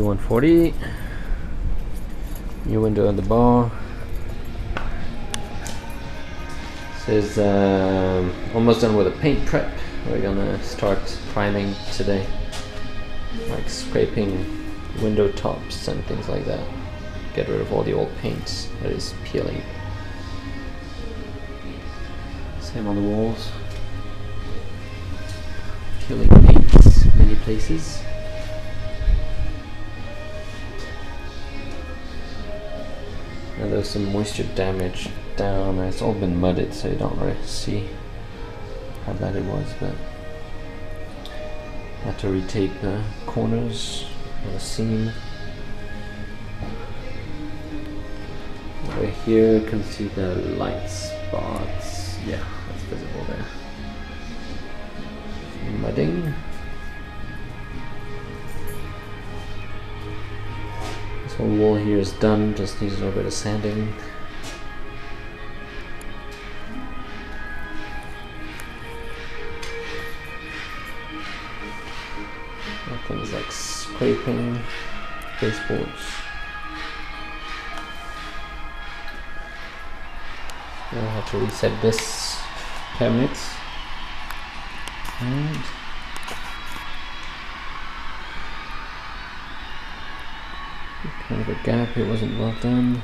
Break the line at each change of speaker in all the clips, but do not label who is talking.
3140. New window on the bar. Says almost done with the paint prep. We're gonna start priming today, like scraping window tops and things like that. Get rid of all the old paint that is peeling. Same on the walls. Peeling paint many places. And there's some moisture damage down there. It's all been mudded, so you don't really see how bad it was, but I had to retape the corners of the seam. Over here you can see the light spots. Yeah, that's visible there. Mudding. This whole wall here is done, just needs a little bit of sanding. Things like scraping baseboards. Now I have to reset this cabinet. And kind of a gap, it wasn't well done.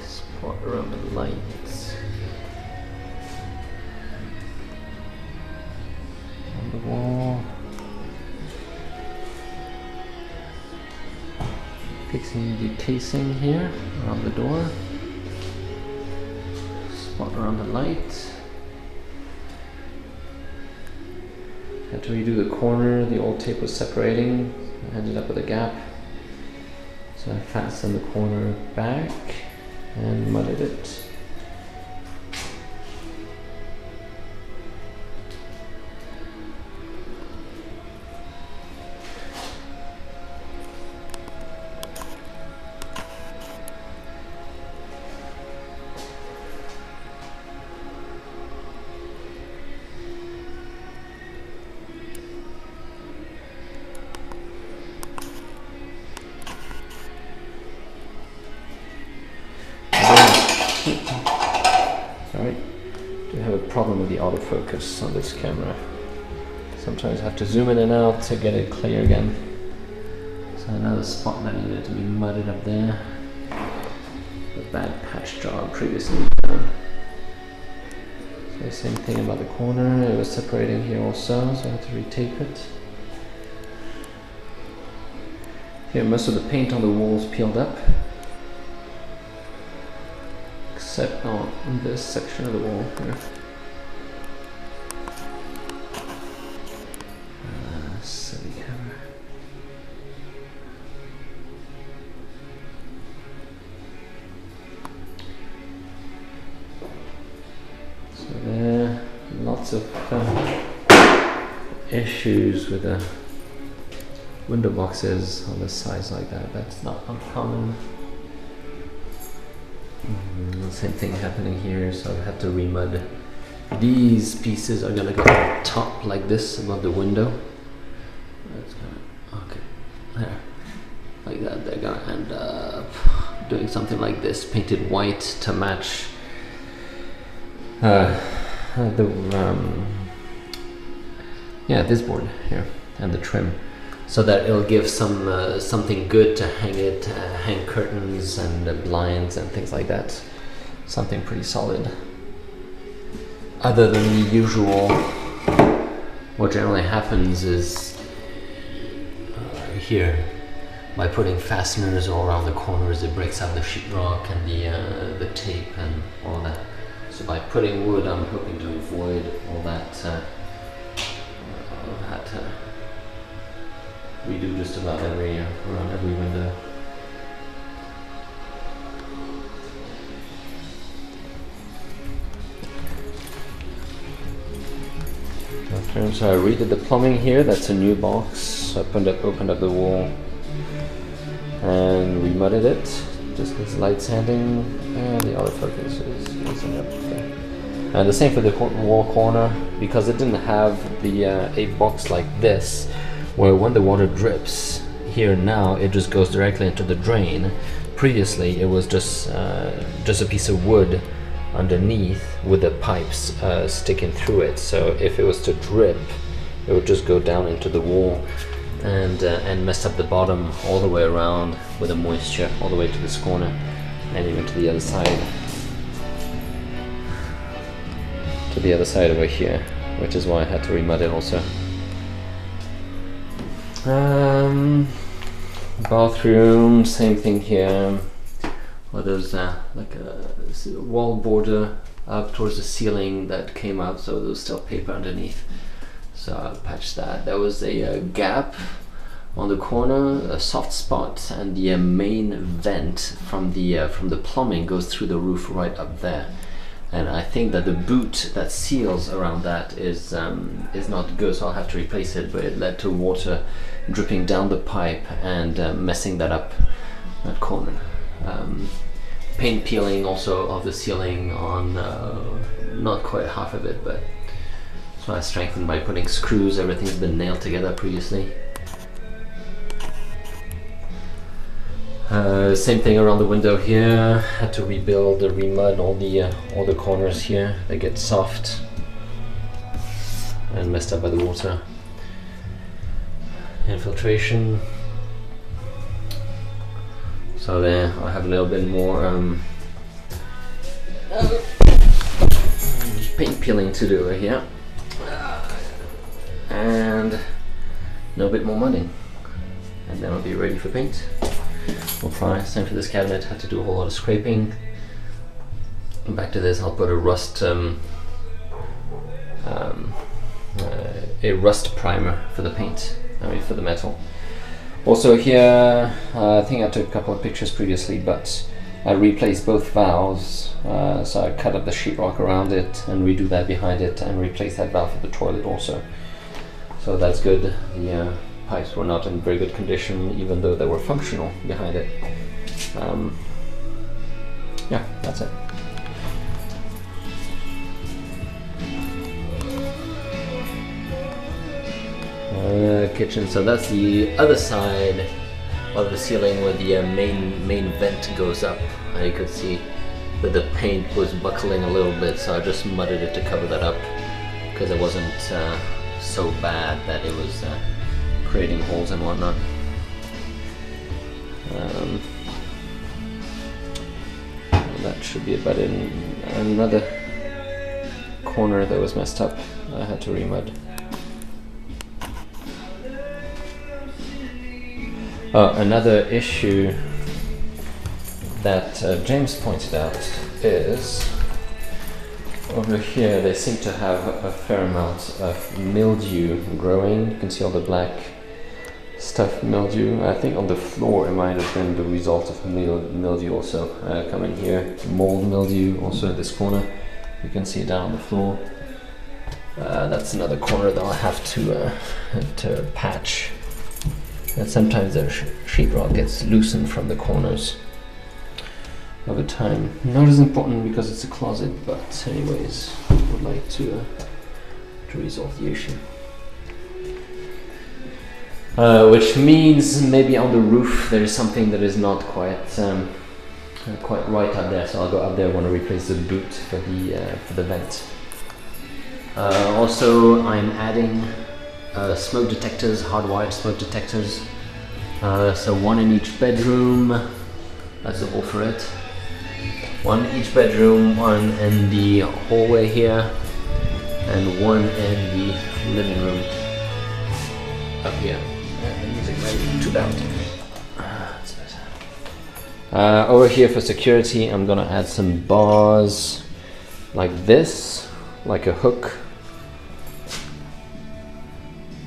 Spot around the lights. On the wall. Fixing the casing here around the door. Spot around the light. Had to redo the corner, the old tape was separating. I ended up with a gap. So I fastened the corner back and mudded it. Sorry, I do have a problem with the autofocus on this camera. Sometimes I have to zoom in and out to get it clear again. So another spot that needed to be mudded up there. A bad patch job previously done. So same thing about the corner, it was separating here also, so I had to retape it. Here most of the paint on the walls peeled up. Except on this section of the wall here. Silly camera. So there are lots of issues with the window boxes on the sides like that. That's not uncommon. Same thing happening here, so I've had to remud. These pieces are gonna go on top like this above the window. That's gonna, okay, there, like that. They're gonna end up doing something like this, painted white to match this board here and the trim, so that it'll give some something good to hang it, hang curtains and blinds and things like that. Something pretty solid. Other than the usual, what generally happens is here, by putting fasteners all around the corners, it breaks up the sheetrock and the tape and all that. So by putting wood, I'm hoping to avoid all that. I've had to redo just about around every window. So I redid the plumbing here. That's a new box. I opened up the wall and remudded it. just needs light sanding, and the autofocus is in there. And the same for the wall corner, because it didn't have the a box like this, where when the water drips here now, it just goes directly into the drain. Previously, it was just a piece of wood underneath with the pipes sticking through it. So if it was to drip, it would just go down into the wall and mess up the bottom all the way around with the moisture all the way to this corner and even to the other side. To the other side over here, which is why I had to remud it also. Bathroom, same thing here. Well, there's like a wall border up towards the ceiling that came out, so there was still paper underneath. So I'll patch that. There was a gap on the corner, a soft spot, and the main vent from the plumbing goes through the roof right up there. And I think that the boot that seals around that is not good, so I'll have to replace it. But it led to water dripping down the pipe and messing that up, that corner. Paint peeling also of the ceiling on not quite half of it, but so I strengthened by putting screws. Everything's been nailed together previously. Same thing around the window here. Had to rebuild, remud all the corners here. They get soft and messed up by the water. Infiltration. So there, I have a little bit more paint peeling to do over here, and a little bit more mudding, and then I'll be ready for paint. We'll try. Same for this cabinet. Had to do a whole lot of scraping. And back to this, I'll put a rust primer for the paint. I mean, for the metal. Also here, I think I took a couple of pictures previously, but I replaced both valves. So I cut up the sheetrock around it and redo that behind it, and replace that valve for the toilet also. So that's good. The pipes were not in very good condition, even though they were functional behind it. Yeah, that's it. Kitchen, so that's the other side of the ceiling where the main vent goes up. You could see that the paint was buckling a little bit, so I just mudded it to cover that up, because it wasn't so bad that it was creating holes and whatnot. That should be about it. Another corner that was messed up, I had to remud. Another issue that James pointed out is over here they seem to have a fair amount of mildew growing. You can see all the black stuff, mildew. I think on the floor it might have been the result of mildew also coming here. Mold mildew also in this corner. You can see it down on the floor. That's another corner that I'll have to patch. And sometimes the sheetrock gets loosened from the corners over time. Not as important because it's a closet, but anyways, I would like to resolve the issue. Which means maybe on the roof there is something that is not quite right up there. So I'll go up there. I want to replace the boot for the vent. Also, I'm adding smoke detectors, hardwired smoke detectors. So one in each bedroom. That's all for it. One in each bedroom, one in the hallway here, and one in the living room up here. The music might be too loud. That's better. Over here for security, I'm gonna add some bars like this, like a hook,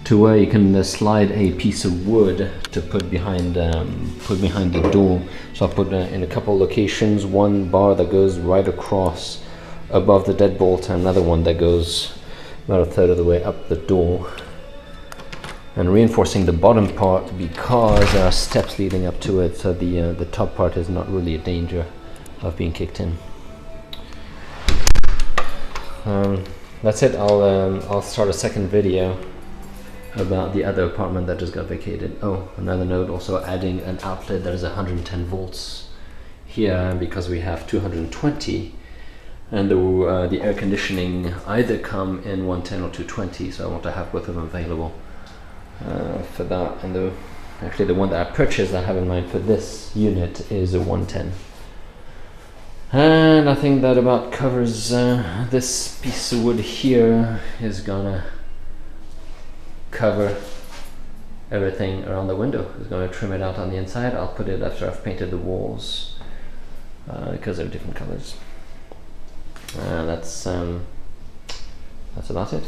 to where you can slide a piece of wood to put behind the door. So I'll put in a couple locations, one bar that goes right across above the deadbolt, and another one that goes about a third of the way up the door. and reinforcing the bottom part because there are steps leading up to it, so the top part is not really a danger of being kicked in. That's it. I'll start a second video about the other apartment that just got vacated. Oh, another note, also adding an outlet that is 110 volts here because we have 220, and the air conditioning either come in 110 or 220, so I want to have both of them available for that. And actually the one that I purchased I have in mind for this unit is a 110. And I think that about covers this piece of wood here is gonna cover everything around the window. It's gonna trim it out on the inside. I'll put it after I've painted the walls because they're different colors. That's about it.